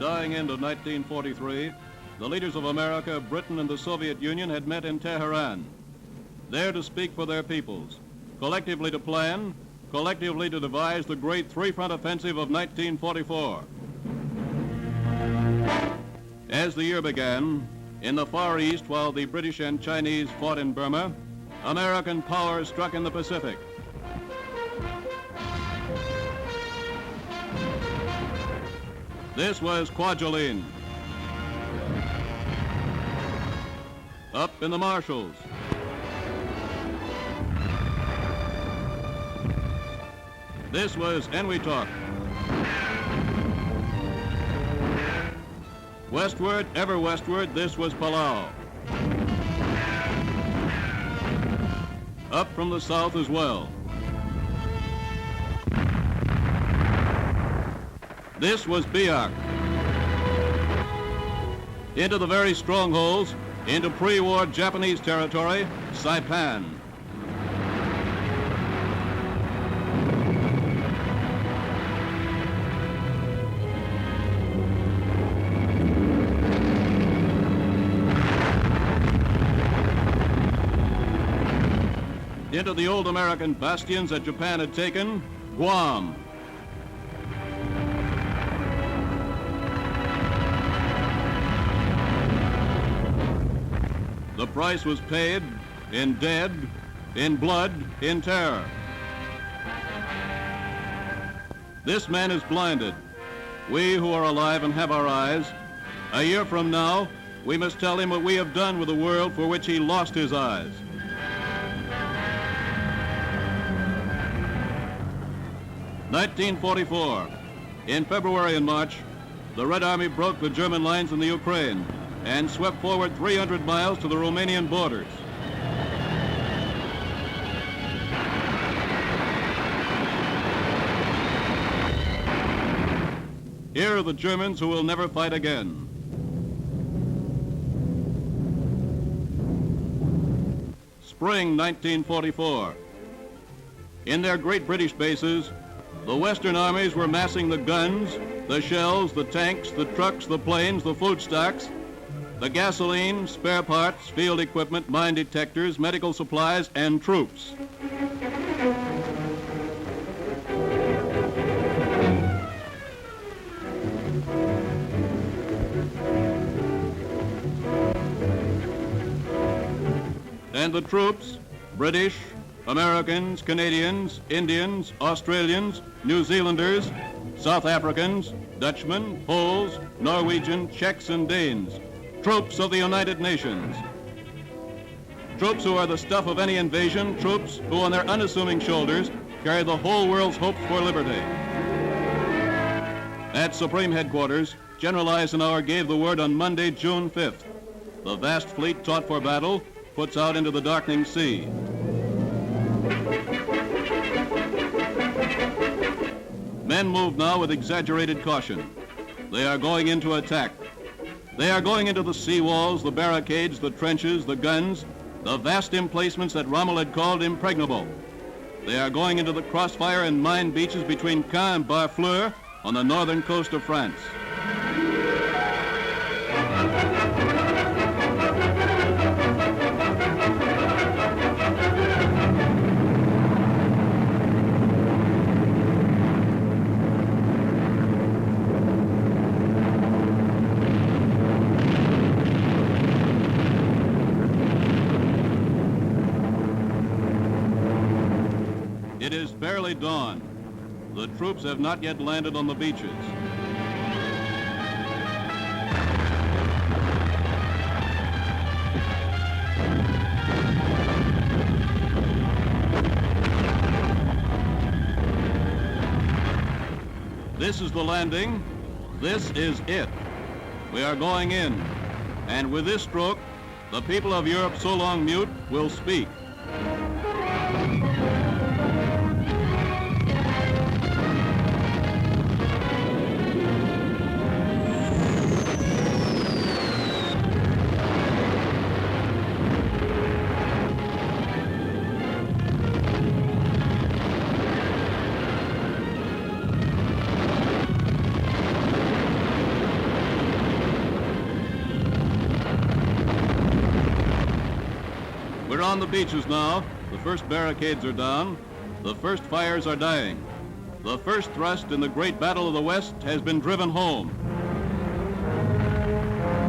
dying end of 1943, the leaders of America, Britain, and the Soviet Union had met in Tehran, there to speak for their peoples, collectively to plan, collectively to devise the great three-front offensive of 1944. As the year began, in the Far East, while the British and Chinese fought in Burma, American power struck in the Pacific. This was Kwajalein. Up in the Marshalls. This was Eniwetok. Westward, ever westward, this was Palau. Up from the south as well. This was Biak. Into the very strongholds, into pre-war Japanese territory, Saipan. Into the old American bastions that Japan had taken, Guam. The price was paid in dead, in blood, in terror. This man is blinded. We who are alive and have our eyes, a year from now, we must tell him what we have done with the world for which he lost his eyes. (1944). In February and March, the Red Army broke the German lines in the Ukraine and swept forward 300 miles to the Romanian borders. Here are the Germans who will never fight again. Spring 1944. In their great British bases, the Western armies were massing the guns, the shells, the tanks, the trucks, the planes, the food stocks, the gasoline, spare parts, field equipment, mine detectors, medical supplies, and troops. And the troops, British, Americans, Canadians, Indians, Australians, New Zealanders, South Africans, Dutchmen, Poles, Norwegians, Czechs, and Danes. Troops of the United Nations. Troops who are the stuff of any invasion, troops who on their unassuming shoulders carry the whole world's hopes for liberty. At Supreme Headquarters, General Eisenhower gave the word on Monday, June 5th. The vast fleet taut for battle puts out into the darkening sea. Men move now with exaggerated caution. They are going into attack. They are going into the seawalls, the barricades, the trenches, the guns, the vast emplacements that Rommel had called impregnable. They are going into the crossfire and mine beaches between Caen and Barfleur on the northern coast of France. It is barely dawn. The troops have not yet landed on the beaches. This is the landing. This is it. We are going in. And with this stroke, the people of Europe so long mute will speak. We're on the beaches now. The first barricades are down. The first fires are dying. The first thrust in the great battle of the West has been driven home.